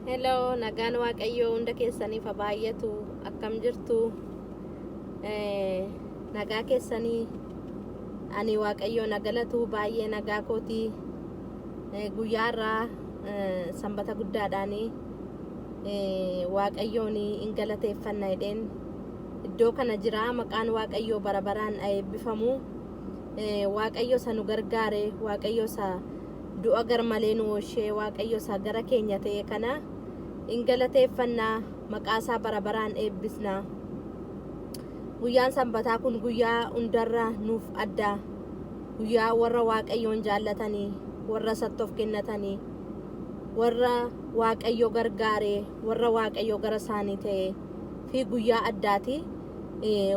Hello, nagaan waaqayyoo hunda keessaniif baay'atu akkam jirtu nagaa keessanii ani waaqayyoo nagalatu baay'ee nagaa kooti guyyaarraa sanbata guddaadhaani waaqayyoon ingalateeffanna jedheen iddoo kana jira maqaan waaqayyoo barabaraan eebbifamu waaqayyo sanu gargaare waaqayyo sa du'a garmalee nu oolchee waaqayyo sa gara keenya ta'e kana ingalateeffannaa maqaasaa barabaraan eebbisna guyyaan sanbataa kun guyyaa hundarra nuuf adda guyyaa warra waaqayyoon jaallatanii warra sattoof kennatanii warra waaqayyo gargaare warra waaqayyo gara isaanii ta'e fi guyyaa addaati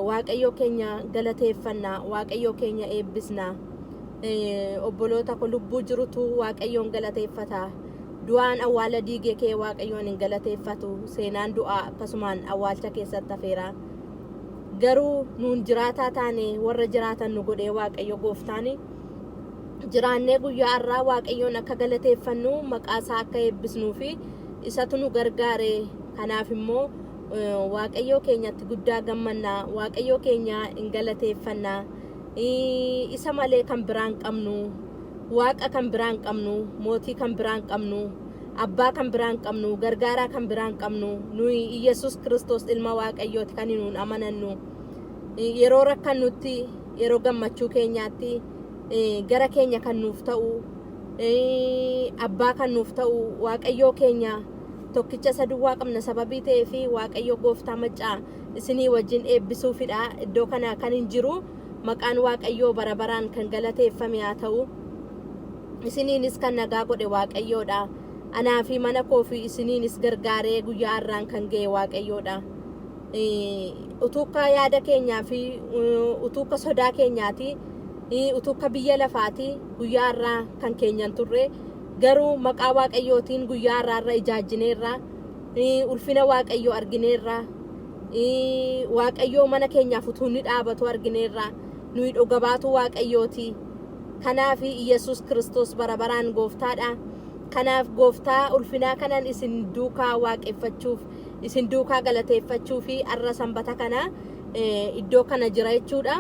waaqayyo keenya galateeffannaa waaqayyo keenya eebbisna obboloota ko lubbuu jirutu waaqayyoon galateeffata du'aan awwaala diigee kee waaqayyoon hin galateeffatu seenaan du'aa akkasumaan awwaalcha keessatti hafeera garuu nuun jiraataa taane warra jiraatan nu godhee waaqayyo gooftaani jiraannee guyyaa irraa waaqayyoon akka galateeffannu maqaasaa akka eebbisnuu fi isatu nu gargaare kanaaf immoo waaqayyo keenyatti guddaa gammannaa waaqayyo keenya hin galateeffannaa isa malee kan biraan qabnu waaqa kan biraan qabnu mootii kan biraan qabnu abbaa kan biraan qabnu gargaaraa kan biraan qabnu nuyi Yesus Kristos ilma waaqayyooti kan nuun amanannu yeroo rakkannutti yeroo gammachuu keenyaatti gara keenya kan nuuf ta'u abbaa kan nuuf ta'u waaqayyo keenya tokkicha isa duwwaa qabna sababii ta'ee fi waaqayyo gooftaa maccaa isinii wajjin eebbisuufidha iddoo kana kan hin jiru maqaan waaqayyoo barabaraan kan galateeffame haa ta'u isiniinis kan nagaa godhe waaqayyoodha anaa fi mana koo fi isiniinis gargaaree guyyaa irraan kan ga'e waaqayyoodha utuuka yaada keenyaa fi utuuka sodaa keenyaati utuuka biyya lafaati guyyaa irraa kan keenyan turre garuu maqaa waaqayyootiin guyyaa irraa ijaajjineerra ulfina waaqayyoo argineerra waaqayyoo mana keenyaaf utuu ni dhaabatu argineerra nuyi dhugabaatu waaqayyooti kanaaf Yesus Kristos barabaraan gooftaadha kanaaf gooftaa ulfinaa kanan isin duukaa waaqeffachuuf isin duukaa galateeffachuu fi arra sanbata kana iddoo kana jira jechuudha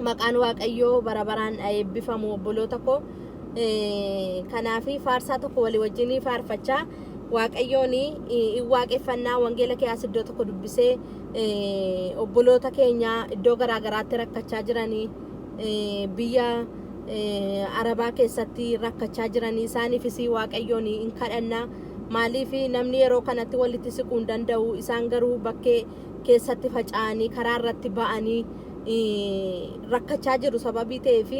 maqaan waaqayyoo barabaraan eebbifamu obboloota ko kanaaf faarsaa tokko walii wajjin faarfachaa waaqayyoon waaqeffannaa wangeela keessa iddoo tokko dubbisee obboloota keenya iddoo garaagaraatti rakkachaa jiranii biyya arabaa keessatti rakkachaa jiranii isaaniifis waaqayyoon hin kadhanna maaliif namni yeroo kanatti walitti siquu hin danda'u isaan garuu bakkee keessatti faca'anii karaa irratti ba'anii rakkachaa jiru sababii ta'eef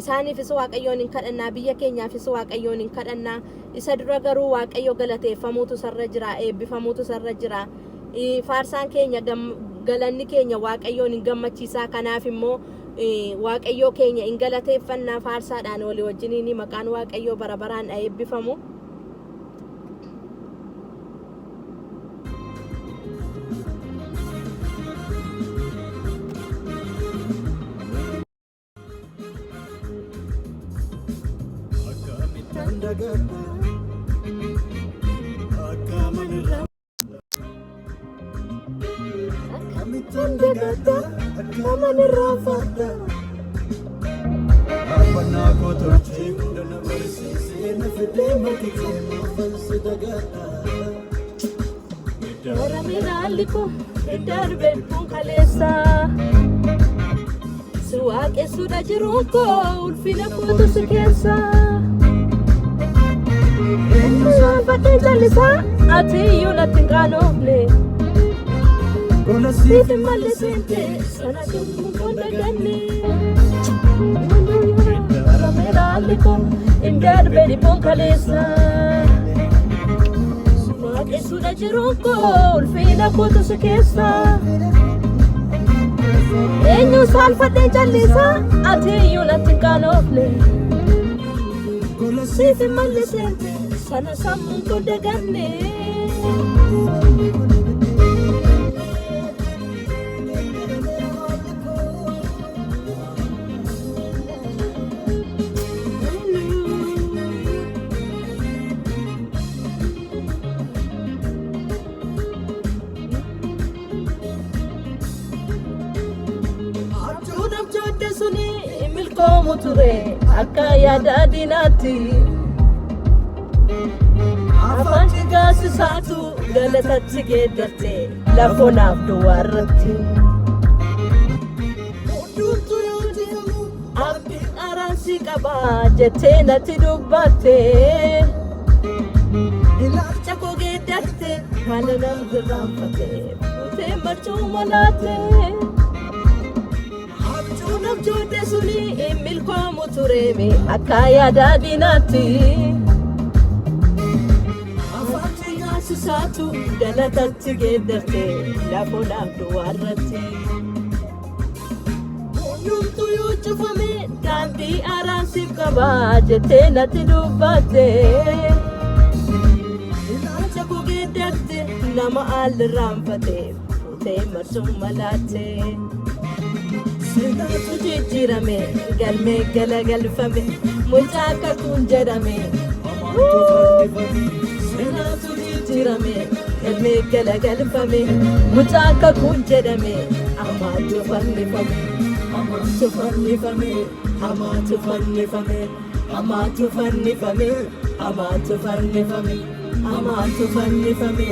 isaaniifis waaqayyoon hin kadhanna biyya keenyaafis waaqayyoon hin kadhanna isa dura garuu waaqayyo galateeffamuutu sarra jira eebbifamuutu sarra jira faarsaan keenya galanni keenya waaqayyoon hin gammachiisaa kanaaf immoo waaqayyo keenya hin galateeffannaa faarsaadhaan walii wajjiniin maqaan waaqayyoo barabaraan eebbifamu Suda jiruko ulfina kutu sikesa Musa fate jalisa ati yunatinganofle Kola siti malesente sana kumkonda ganni Ramera aliko indar bedi ponkalesa Suda jiruko ulfina kutu sikesa Enyu salfate jalisa ati yunatinganofle Kola siti malesente sana kumkonda ganni milkoomu ture akka yaada diinaatti. Afaan gaasisaatu galatatti geeddarte lafoonaaf duwwaarratti. Hundumtuu yoo deemu abdiin araansi qaba jettee natti dubbatte. Ilaalcha koo geeddarte haala nam giraanfate fuutee marchuu malaatte. Abjuun abjoodde suni milkoomu tureemi akka yaada diinaatti. Saatu galatatti geeddarte lafoonaaf duwwaarratti. Hundumtuu yoo cufame daandii araansiif qaba jettee natti dubbatte. Ilaalcha koo geeddarte nama allirraanfate fuutee marchuu malaatte. Seenaatu jijjiirame galmee galagalfame mucaa akka kun jedhame. Seenaatu jijjiirame galmee galagalfame mucaa akka kun jedhame. Amaatu fannifame amaatu fannifame amaatu fannifame amaatu fannifame amaatu fannifame amaatu fannifame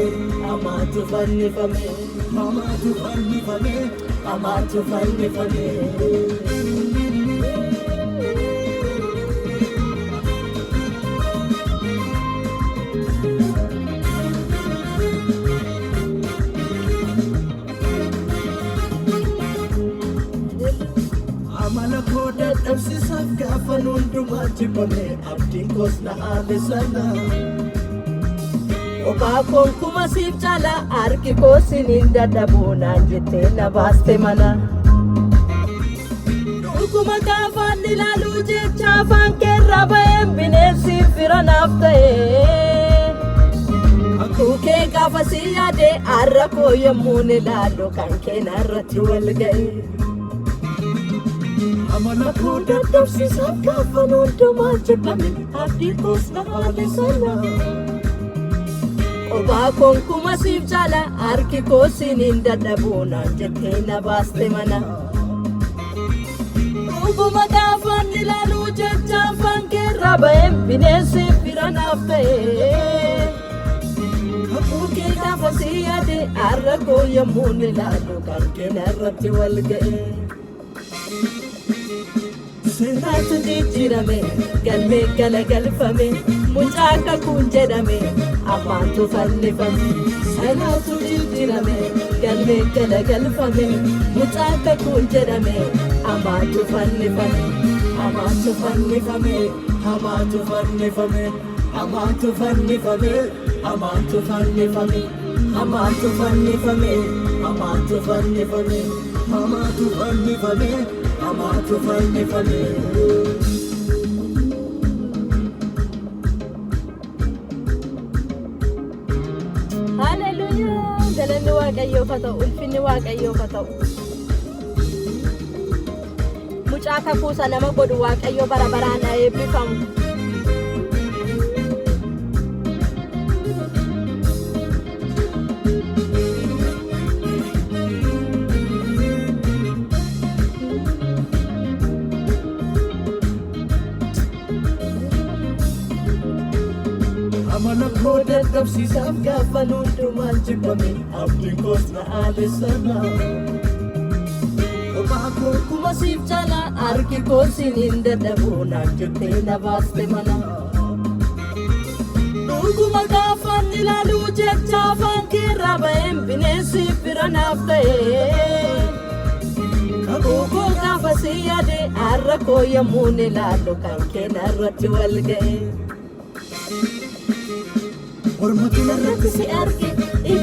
amaatu fannifame amaatu fannifame amaatu fannifame. Dadhabsiisaaf gaafan hundumaa jibbame abdiin koos na haale sana. Kophaa koon kuma siif caala harki koo siniin dadhabuu naan jettee na baaste mana. Dhuguma gaafaan ilaaluu jecha afaan keerraa ba'een bineensiin fira naaf ta'e. Akkuu kee gaafa si yaade har'a koo yommuun ilaalu kan keenya irratti wal ga'e. Amala koo dadhabsiisaaf gaafan hundumaa jibbame abdiin koos na haale sana. Kophaa koon kuma siif caala harki koo siniin dadhabuu naan jettee na baaste mana. Dhuguma gaafan ilaaluu jecha afaan keerraa ba'een bineensiin fira naaf ta'e. Akkuu kee gaafa si yaade har'a koo yommuun ilaalu kan keenya irratti wal ga'e. Seenaatu jijjiirame galmee galagalfame mucaa akka kun jedhame. Amaatu fannifame. Seenaatu jijjiirame galmee galagalfame mucaa akka kun jedhame. Amaatu fannifame amaatu fannifame amaatu fannifame amaatu fannifame amaatu fannifame amaatu fannifame amaatu fannifame amaatu fannifame amaatu fannifame. Hallelujah. Galanni Waaqayyoof haa ta'u, ulfinni Waaqayyoof haa ta'u. Mucaa kakuusa nama godhu Waaqayyo bara baraan haa eebbifamu. Amala koo dadhabsiisaaf gaafan hundumaa jibbame abdiin koos na haale sana. Kophaa koo kuma siif caala harki koo siniin dadhabuu naan jettee na baaste mana. Dhuguma gaafan ilaaluu jecha afaan keerraa ba'een bineensiin fira naaf ta'e. Kakuu koo gaafa si yaade har'a koo yommuun ilaalu kan keenya irratti wal ga'e. Ormatu narratti si arge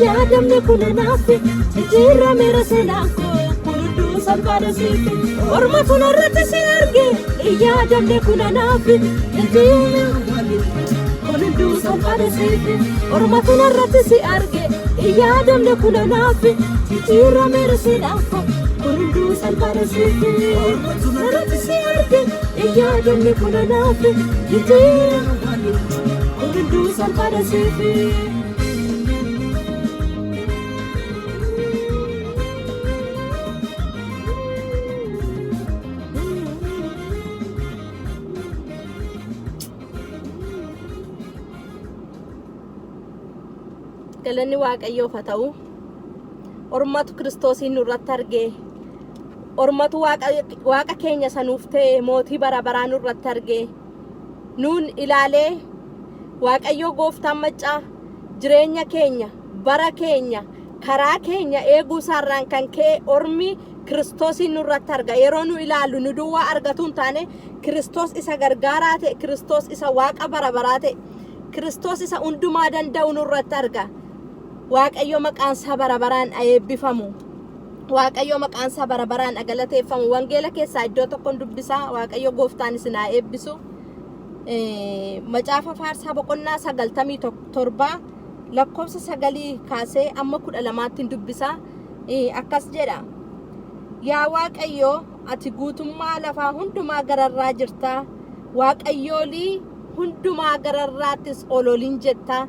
yaadamne kun naafe jijjiirameera seenaan koo kun hunduu salphaadha siife. Ormatu narratti si arge yaadamne kun naafe jijjiirameera kun hunduu salphaadha siife. Ormatu narratti si arge yaadamne kun naafe jijjiirameera seenaan koo kun hunduu salphaadha siife. Ormatu narratti si arge yaadamne kun naafe jijjiirameera do salvare sifi. galanni waaqayyoof haa ta'u. Ormatu Kiristoosiin nurratti argee, ormatu waaqa keenya sanuuf ta'e mootii bara baraa nurratti argee, nuun ilaalee waaqayyoo gooftaan maccaa jireenya keenya, bara keenya, karaa keenya eeguu isaarraan kan ka'e ormi Kiristoosiin nurratti arga. Yeroo nu ilaallu nu duwwaa argatuun taane Kiristoos isa gargaaraa ta'e, Kiristoos isa waaqa bara baraa ta'e, Kiristoos isa hundumaa danda'u nurratti arga. Waaqayyo maqaan isaa bara baraan eebbifamu. Waaqayyo maqaan isaa bara baraan galateeffamu. Wangeela keessaa iddoo tokkoon dubbisaa Waaqayyo gooftaan isin haa eebbisu. Macaafa Faarsaa boqonnaa 97 lakkoofsa 9 kaasee amma 12 dubbisaa. Akkas jedha. Yaa Waaqayyo ati guutummaa lafaa hundumaa gararraa jirta. Waaqayyoolii hundumaa gararraattis ololiin jetta.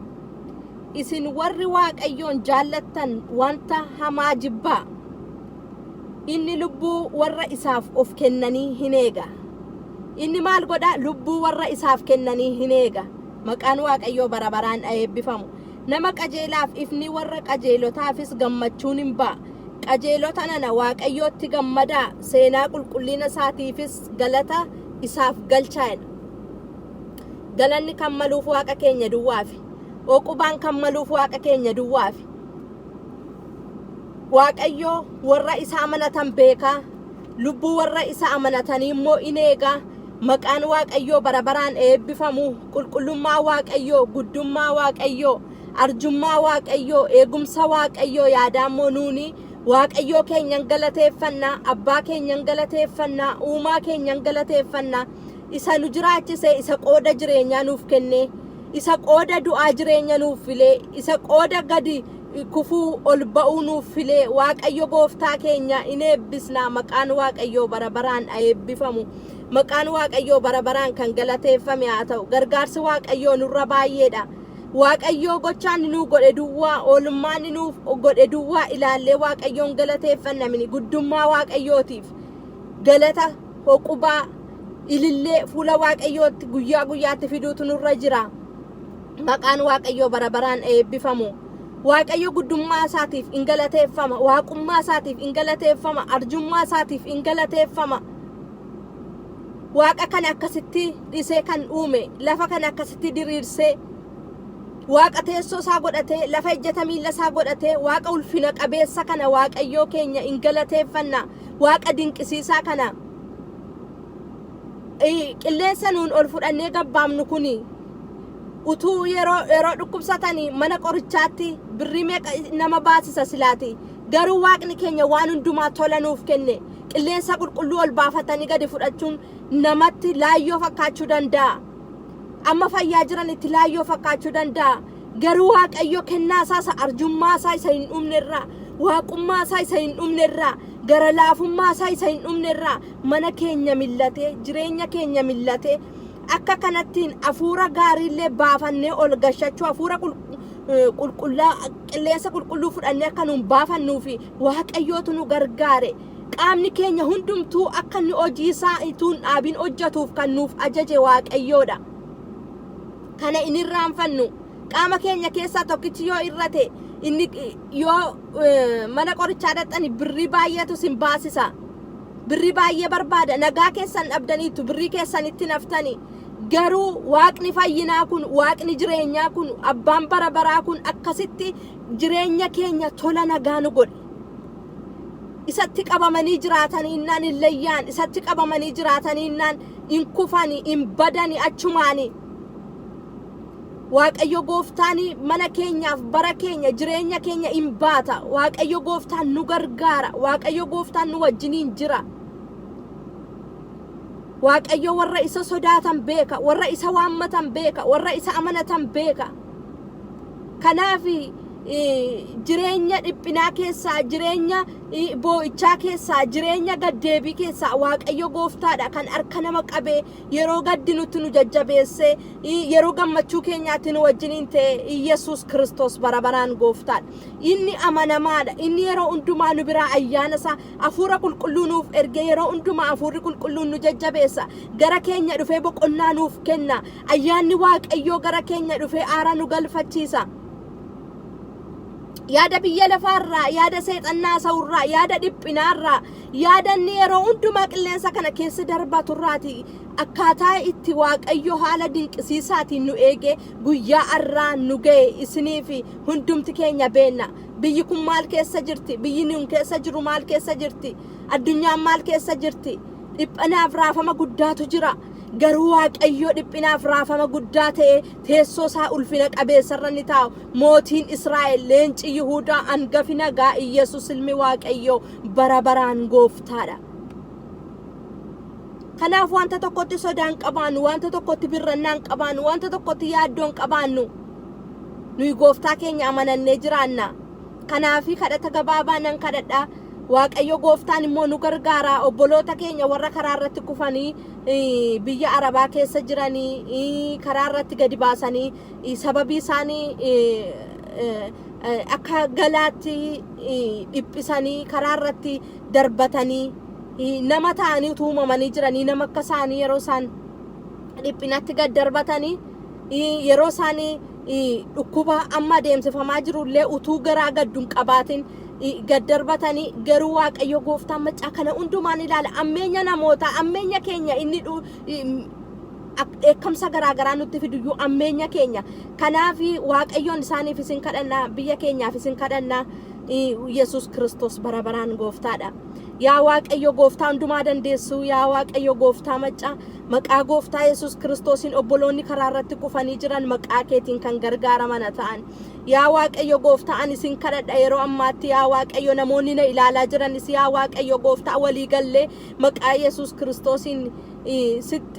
Isin warri Waaqayyoon jaallattan wanta hamaa jibbaa. Inni lubbuu warra isaaf of kennanii hin eega. Inni maal godha? Lubbuu warra isaaf kennanii hin eega. Maqaan Waaqayyoo bara baraan eebbifamu. Nama qajeelaaf ifni warra qajeelotaafis gammachuun hin ba'a. Qajeelota nana Waaqayyootti gammadaa. Seenaa qulqullina isaatiifis galata isaaf galchaa'edha. Galanni kan maluuf Waaqa keenya duwwaafi. Oqubaan kan maluuf Waaqa keenya duwwaafi. Waaqayyo warra isa amanatan beeka. Lubbuu warra isa amanatanii immoo in eega. Maqaan Waaqayyoo bara baraan eebbifamu. Qulqullummaa Waaqayyoo, guddummaa Waaqayyoo, arjummaa Waaqayyoo, eegumsa Waaqayyoo yaadaammoo nuuni Waaqayyoo keenyan galateeffannaa, abbaa keenyan galateeffannaa, uumaa keenyan galateeffannaa. Isa nu jiraachise, isa qooda jireenyaa nuuf kenne, isa qooda du'aa jireenya nuuf file, isa qooda gadi kufuu ol ba'uu nuuf file. Waaqayyo gooftaa keenya in eebbisna. Maqaan Waaqayyoo bara baraan eebbifamu. Maqaan Waaqayyoo bara baraan kan galateeffame haa ta'u. Gargaarsi Waaqayyoo nurra baay'eedha. Waaqayyoo gochaan nu godhe duwwaa, oolummaan nuuf godhe duwwaa ilaallee Waaqayyoon galateeffannamini. Guddummaa Waaqayyootiif galata hoqubaa ilillee fuula Waaqayyootti guyyaa guyyaatti fiduutu nurra jira. Maqaan Waaqayyoo bara baraan eebbifamu. Waaqayyo guddummaa isaatiif in galateeffama. Waaqummaa isaatiif in galateeffama. Arjummaa isaatiif in galateeffama. Waaqa kana akkasitti dhisee kan uume, lafa kana akkasitti diriirsee, Waaqa teessoo isaa godhatee, lafa ejjata miilla isaa godhatee, Waaqa ulfina qabeessa kana Waaqayyoo keenya in galateeffanna. Waaqa dinqisiisaa kana qilleensa nuun ol fudhannee gabbaamnu kuni utuu yeroo dhukkubsatanii mana qorichaatti birrii meeqa nama baasisa silaati. Garuu Waaqni keenya waan hundumaa tola nuuf kenne. Qilleensa qulqulluu ol baafatanii gadi fudhachuun namatti laayyoo fakkaachuu danda'a. Amma fayyaa jiranitti laayyoo fakkaachuu danda'a. Garuu Waaqayyo kennaa isaa arjummaa isaa isa hin dhumnerraa, waaqummaa isaa isa hin dhumnerraa, gara laafummaa isaa isa hin dhumnerraa mana keenya millatee, jireenya keenya millatee akka kanattiin hafuura gaariillee baafannee ol gashachuu, hafuura qulqullaa qilleensa qulqulluu fudhannee akka nuun baafannuufi Waaqayyootu nu gargaare. Qaamni keenya hundumtuu akka inni hojii isaa ituun dhaabin hojjetuuf kan nuuf ajaje Waaqayyoodha. Kana in irraanfannu. Qaama keenya keessaa tokkichi yoo irrate, inni yoo mana qorichaa dhaqxani birrii baay'eetu sin baasisa. Birrii baay'ee barbaada. Nagaa keessan dhabdaniitu birrii keessanitti naftani. Garuu Waaqni fayyinaa kun, Waaqni jireenyaa kun, abbaan bara baraa kun akkasitti jireenya keenya tola nagaa nu godhe. Isatti qabamanii jiraatanii innaan hin layyaan, isatti qabamanii jiraatanii innaan hin kufani, hin badani achumaani. Waaqayyo gooftaan mana keenyaaf bara keenya jireenya keenya hin baata. Waaqayyo gooftaan nu gargaara. Waaqayyo gooftaan nu wajjiniin jira. Waaqayyo warra isa sodaatan beeka, warra isa waammatan beeka, warra isa amanatan beeka. Kanaaf jireenya dhiphinaa keessaa, jireenya boo'ichaa keessaa, jireenya gaddeebii keessaa Waaqayyo gooftaadha kan harka nama qabee yeroo gaddi nutti nu jajjabeesse, yeroo gammachuu keenyaatti nu wajjiniin ta'e Yesuus Kiristoos bara baraan gooftaadha. Inni amanamaadha. Inni yeroo hundumaa nu biraa ayyaana isaa hafuura qulqulluu nuuf erge, yeroo hundumaa hafuurri qulqulluun nu jajjabeessa. Gara keenya dhufee boqonnaa nuuf kenna. Ayyaanni Waaqayyoo gara keenya dhufee aara nu galfachiisa. yaada biyya lafaarraa, yaada seexannaa sa'urraa, yaada dhiphinaarraa, yaada inni yeroo hundumaa qilleensa kana keessa darbaturraati akkaataa itti Waaqayyo haala dinqisiisaatiin nu eege guyyaa har'aa nu ga'e isiniif hundumti keenya beenna. Biyyi kun maal keessa jirti? Biyyi nun keessa jiru maal keessa jirti? Addunyaan maal keessa jirti? Dhiphanaaf raafama guddaatu jira. Garuu Waaqayyo dhiphinaaf raafama guddaa ta'e teessoo isaa ulfina qabeessarra ni taa'u. Mootiin Israa'el, leenci Yihuudaa, hangafi nagaa Iyesuus ilmi Waaqayyo bara baraan gooftaadha. Kanaaf wanta tokkotti sodaan qabaannu, wanta tokkotti birrannaan qabaannu, wanta tokkotti yaaddoon qabaannu nuyi gooftaa keenya amanannee jiraanna. Kanaafi kadhata gabaabaa nan kadhadha. Waaqayyo gooftaan immoo nu gargaara. Obboloota keenya warra karaa irratti kufanii biyya Arabaa keessa jiranii karaa irratti gadi baasanii sababii isaanii akka galaatti dhiphisanii karaa irratti darbatanii nama ta'anii uumamanii jiranii nama akka isaanii yeroo isaan dhiphinatti gad darbatanii yeroo isaanii dhukkuba amma adeemsifamaa jirullee utuu garaa gadduun qabaatin gad darbatanii garuu Waaqayyo gooftaan macaa kana hundumaan ilaala. Ammeenya namoota, ammeenya keenya inni dheekkamsa garaagaraa nutti fiduyyuu ammeenya keenya. Kanaaf Waaqayyoon isaaniif isin kadhanna, biyya keenyaaf isin kadhanna. Yesus Kristos bara baraan gooftaadha. Yaa Waaqayyo gooftaa hundumaa dandeessu, yaa Waaqayyo gooftaa macaa, maqaa gooftaa Yesus Kristoosin obboloonni karaa irratti kufanii jiran maqaa keetiin kan gargaaraman ta'an. Yaa Waaqayyo gooftaa ani isin kadhadha yeroo ammaatti. Yaa Waaqayyo namoonni na ilaalaa jiranis yaa Waaqayyo gooftaa walii gallee maqaa Yesus Kristoosin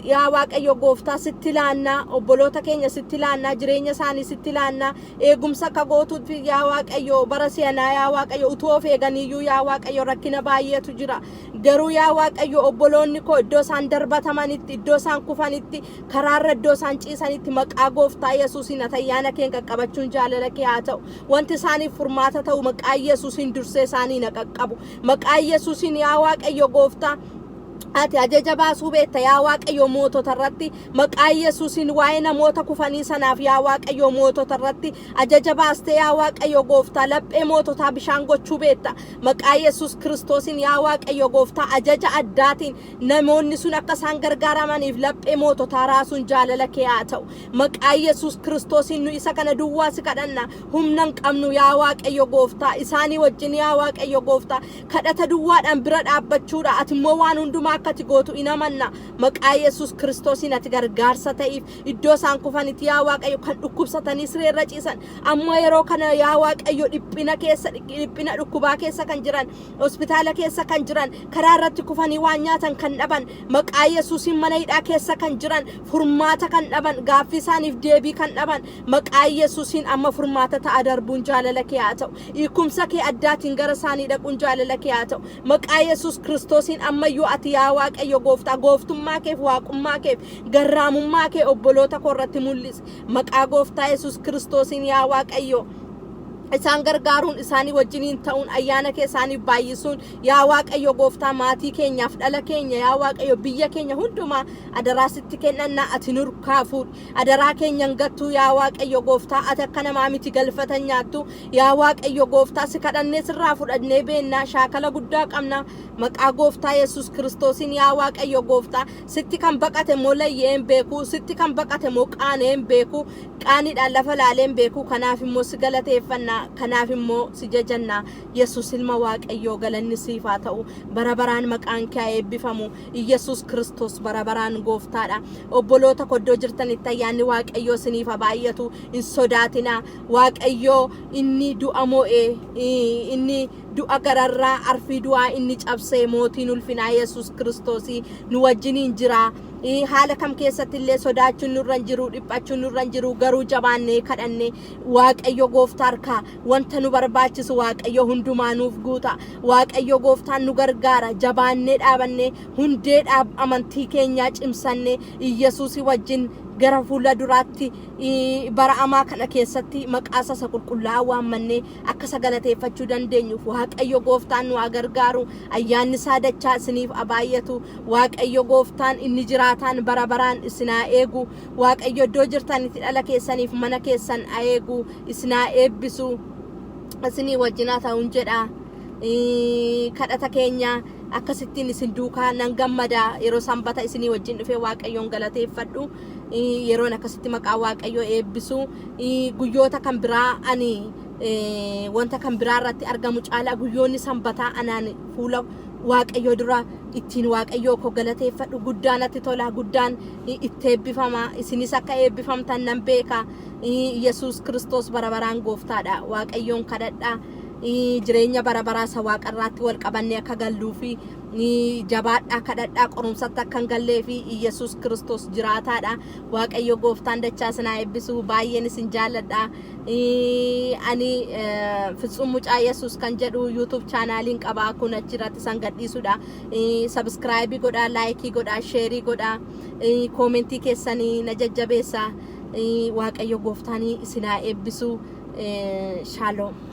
yaa Waaqayyo gooftaa sitti laannaa, obboloota keenya sitti laannaa, jireenya isaanii sitti laannaa, eegumsa akka gootuutti yaa Waaqayyo bara si'anaa yaa Waaqayyo utuu of eeganiyyuu yaa Waaqayyo rakkina baay'eetu jira. Garuu yaa Waaqayyo obboloonni koo iddoo isaan darbatamanitti, iddoo isaan kufanitti, karaarra iddoo isaan ciisanitti maqaa gooftaa Yesuusin ayyaana kee qaqqabachuun jaalala kee haa ta'u. Wanti isaaniif furmaata ta'u maqaa Yesuusin dursee isaanii na qaqqabu. Maqaa Yesuusin yaa Waaqayyo gooftaa ati ajaja baasuu beekta yaa Waaqayyo mootota irratti. Maqaa Yesuusin waa'ee namoota kufanii sanaaf yaa Waaqayyo mootota irratti ajaja baastee yaa Waaqayyo gooftaa laphee moototaa bishaan gochuu beekta. Maqaa Yesus Kristoosin yaa Waaqayyo gooftaa ajaja addaatiin namoonni sun akka isaan gargaaramaniif laphee moototaa raasuun jaalala kee haa ta'u. Maqaa Yesus Kristoosin nu isa kana duwwaa si kadhanna. Humna hin qabnu yaa Waaqayyo gooftaa, isaanii wajjin yaa Waaqayyo gooftaa kadhata duwwaadhaan bira dhaabbachuudha. Ati immoo waan hundumaa akkati gootu inamanna. Maqaa Yesus Kristoosin ati gargaarsa ta'eef iddoo isaan kufanitti yaa Waaqayyo kan dhukkubsatanii sireerra ciisan amma yeroo kana yaa Waaqayyo dhiphina dhukkubaa keessa kan jiran, hospitaala keessa kan jiran, karaa irratti kufanii waan nyaatan kan dhaban, maqaa Yesuusin mana hidhaa keessa kan jiran, furmaata kan dhaban, gaaffii isaaniif deebii kan dhaban, maqaa Yesuusin amma furmaata ta'a darbuun jaalala kee haa ta'u. Hiikumsa kee addaatiin gara isaanii dhaquun jaalala kee haa ta'u. Maqaa Yesus Kristoosin ammayyuu ati yaa Waaqayyo gooftaa gooftummaa keef waaqummaa keef garraamummaa kee obboloota koo irratti mul'isi. Maqaa gooftaa Yesus Kristoosin yaa Waaqayyo isaan gargaaruun isaanii wajjiniin ta'uun ayyaana kee isaaniif baay'isuun yaa Waaqayyo gooftaa maatii keenyaaf dhala keenya yaa Waaqayyo biyya keenya hundumaa adaraa sitti kennannaa ati nurkaa fuudhi. Adaraa keenyan gattuu yaa Waaqayyo gooftaa ati akka namaa miti galfatan nyaattu yaa Waaqayyo gooftaa si kadhannee sirraa fudhannee beennaa shaakala guddaa qabna. Maqaa gooftaa Yesus Kristoosin yaa Waaqayyo gooftaa sitti kan baqate moo layyee hin beeku, sitti kan baqate moo qaanee hin beeku, qaaniidhaan lafa laalee hin beeku. Kanaaf immoo si galateeffannaa, kanaaf immoo si jajanna. Yesus ilma Waaqayyo galanni siif haa ta'u. Bara baraan maqaan kee eebbifamu. Yesus Kristos bara baraan gooftaadha. Obboloota koddoo jirtanitti ayyaanni Waaqayyo isiniif haa baay'atu. Hin sodaatina. Waaqayyo inni du'a mo'ee inni du'a gararraa arfii du'aa inni cabsee mootiin ulfinaa Yesus Kristoosi nu wajjiniin jira. Haala kam keessatti illee sodaachuun nurra hin jiru, dhiphachuun nurra hin jiru. Garuu jabaannee kadhanne Waaqayyo gooftaa harkaa wanta nu barbaachisu Waaqayyo hundumaa nuuf guuta. Waaqayyo gooftaan nu gargaara. Jabaannee dhaabannee hundee amantii keenyaa cimsanne Yesuusii wajjin gara fuula duraatti bara amaa kana keessatti maqaa isaa qulqullaa'aa waammannee akka sagalateeffachuu dandeenyuuf Waaqayyo gooftaan nu gargaaru. Ayyaanni isaa dachaa isiniif haa baay'atu. Waaqayyo gooftaan inni jiraataan bara baraan isinaa eegu. Waaqayyo iddoo jirtanitti dhala keessaniif mana keessan haa eegu, isinaa eebbisu. isinii wajjinaa ta'uun jedha. Kadhata keenya akkasittiin isin duukaa nan gammada. Yeroo sanbata isinii wajjin dhufee Waaqayyoon galateeffadhu. Yeroon akkasitti maqaa Waaqayyoo eebbisu. Guyyoota kan biraa ani wanta kan biraa irratti argamu caala guyyoonni sanbataa anaan fuula Waaqayyoo dura ittiin Waaqayyoo koo galateeffadhu guddaanatti tola, guddaan itti eebbifama. Isinis akka eebbifamtan nan beeka. Yesuus Kiristoos bara baraan gooftaadha. Waaqayyoon kadhadha. Jireenya bara baraa isa Waaqarraatti wal qabannee akka galluu fi jabaadhaa kadhadhaa qorumsatti akka hin gallee fi Yesuus Kiristoos jiraataadha. Waaqayyo gooftaan dachaa isin haa eebbisu. Baay'een isin jaalladha. Ani Fitsum Mucaa Yesuus kan jedhu YouTube chaanaaliin qaba. Kun achirratti isan gadhiisudha. Subscribe godhaa, like godhaa, share godhaa, commentii keessanii na jajjabeessa. Waaqayyo gooftaan isin haa eebbisu. Shalom.